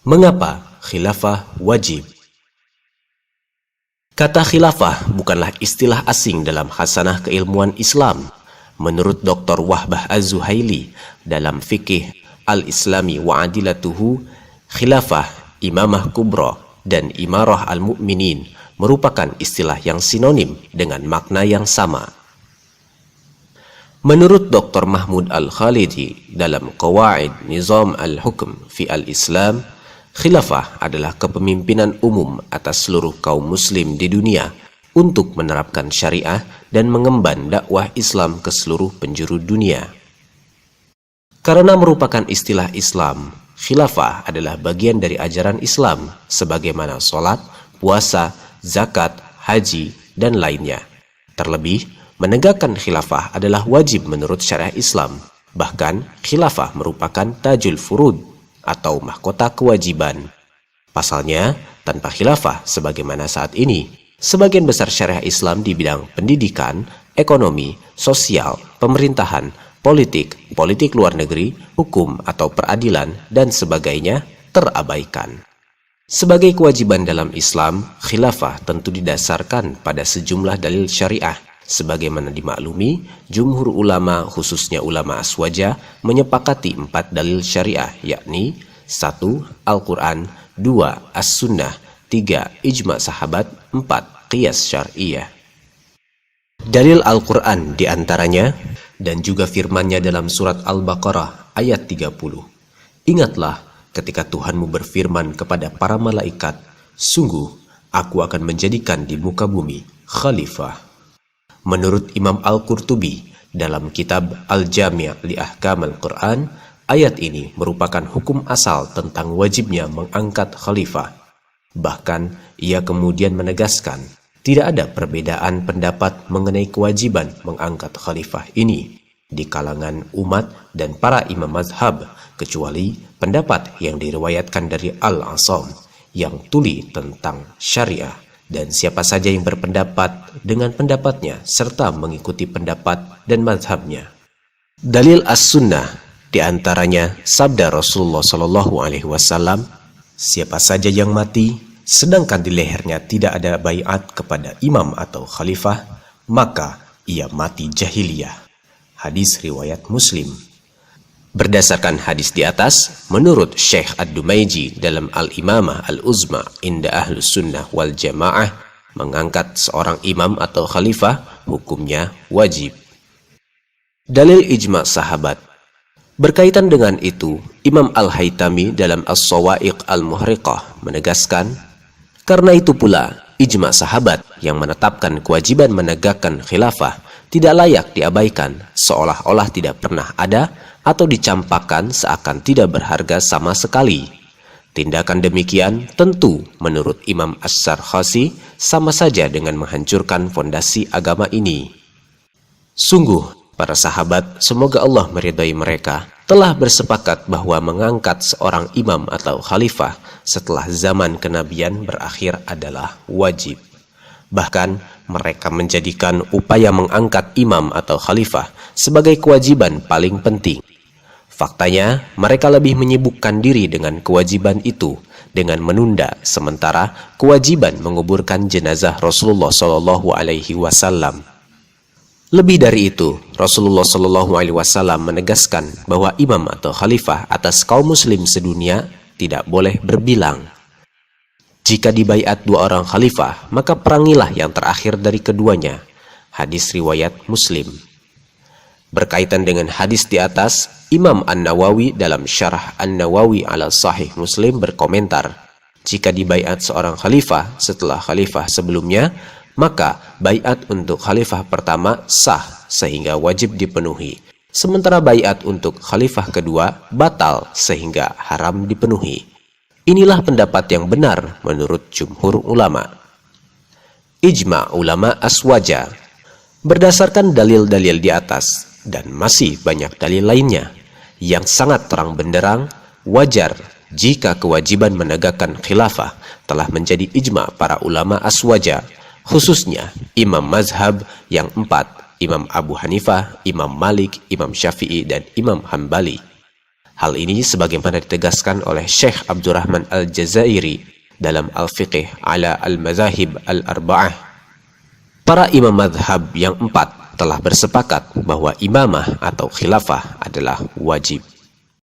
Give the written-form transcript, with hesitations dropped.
Mengapa khilafah wajib? Kata khilafah bukanlah istilah asing dalam khasanah keilmuan Islam. Menurut Dr. Wahbah Az-Zuhaili dalam Fiqih Al-Islami wa Adilatuhu, khilafah, imamah kubra, dan imarah al-mu'minin merupakan istilah yang sinonim dengan makna yang sama. Menurut Dr. Mahmud Al-Khalidi dalam Qawaid Nizam Al-Hukm fi Al-Islam, khilafah adalah kepemimpinan umum atas seluruh kaum muslim di dunia untuk menerapkan syariah dan mengemban dakwah Islam ke seluruh penjuru dunia. Karena merupakan istilah Islam, khilafah adalah bagian dari ajaran Islam sebagaimana sholat, puasa, zakat, haji, dan lainnya. Terlebih, menegakkan khilafah adalah wajib menurut syariah Islam. Bahkan, khilafah merupakan tajul furud atau mahkota kewajiban. Pasalnya, tanpa khilafah sebagaimana saat ini, sebagian besar syariah Islam di bidang pendidikan, ekonomi, sosial, pemerintahan, politik luar negeri, hukum atau peradilan, dan sebagainya terabaikan. Sebagai kewajiban dalam Islam, khilafah tentu didasarkan pada sejumlah dalil syariah. Sebagaimana dimaklumi, jumhur ulama khususnya ulama aswaja menyepakati 4 dalil syariah, yakni 1. Al-Quran, 2. As-Sunnah, 3. Ijma' sahabat, 4. Qiyas syar'iyah. Dalil Al-Quran diantaranya, dan juga firman-Nya dalam surat Al-Baqarah ayat 30. Ingatlah ketika Tuhanmu berfirman kepada para malaikat, sungguh aku akan menjadikan di muka bumi khalifah. Menurut Imam Al-Qurtubi dalam kitab Al-Jami' li Ahkam Al-Quran, ayat ini merupakan hukum asal tentang wajibnya mengangkat khalifah. Bahkan ia kemudian menegaskan tidak ada perbedaan pendapat mengenai kewajiban mengangkat khalifah ini di kalangan umat dan para imam mazhab, kecuali pendapat yang diriwayatkan dari Al-Asam yang tuli tentang syariah. Dan siapa saja yang berpendapat dengan pendapatnya serta mengikuti pendapat dan mazhabnya. Dalil As-Sunnah diantaranya sabda Rasulullah SAW, siapa saja yang mati sedangkan di lehernya tidak ada baiat kepada imam atau khalifah, maka ia mati jahiliyah. Hadis riwayat Muslim. Berdasarkan hadis di atas, menurut Syekh Ad-Dumaiji dalam Al-Imamah Al-Uzma inda Ahlus Sunnah wal Jamaah, mengangkat seorang imam atau khalifah hukumnya wajib. Dalil ijma' sahabat. Berkaitan dengan itu, Imam Al-Haytami dalam As-Sawa'iq Al-Muhriqah menegaskan, karena itu pula ijma' sahabat yang menetapkan kewajiban menegakkan khilafah tidak layak diabaikan, seolah-olah tidak pernah ada atau dicampakkan seakan tidak berharga sama sekali. Tindakan demikian tentu menurut Imam As-Sarkhasi sama saja dengan menghancurkan fondasi agama ini. Sungguh, para sahabat, semoga Allah meridai mereka, telah bersepakat bahwa mengangkat seorang imam atau khalifah setelah zaman kenabian berakhir adalah wajib. Bahkan mereka menjadikan upaya mengangkat imam atau khalifah sebagai kewajiban paling penting. Faktanya, mereka lebih menyibukkan diri dengan kewajiban itu dengan menunda sementara kewajiban menguburkan jenazah Rasulullah SAW. Lebih dari itu, Rasulullah SAW menegaskan bahwa imam atau khalifah atas kaum muslim sedunia tidak boleh berbilang. Jika dibaiat 2 orang khalifah, maka perangilah yang terakhir dari keduanya. Hadis riwayat Muslim. Berkaitan dengan hadis di atas, Imam An-Nawawi dalam Syarah An-Nawawi ala Sahih Muslim berkomentar, jika dibaiat seorang khalifah setelah khalifah sebelumnya, maka baiat untuk khalifah pertama sah sehingga wajib dipenuhi. Sementara baiat untuk khalifah kedua batal sehingga haram dipenuhi. Inilah pendapat yang benar menurut jumhur ulama. Ijma' ulama aswaja. Berdasarkan dalil-dalil di atas dan masih banyak dalil lainnya yang sangat terang benderang, wajar jika kewajiban menegakkan khilafah telah menjadi ijma' para ulama aswaja, khususnya imam mazhab yang 4, Imam Abu Hanifah, Imam Malik, Imam Syafi'i, dan Imam Hambali. Hal ini sebagaimana ditegaskan oleh Syekh Abdurrahman Al-Jazairi dalam Al-Fiqh ala Al-Mazahib Al-Arba'ah. Para imam madhab yang 4 telah bersepakat bahwa imamah atau khilafah adalah wajib.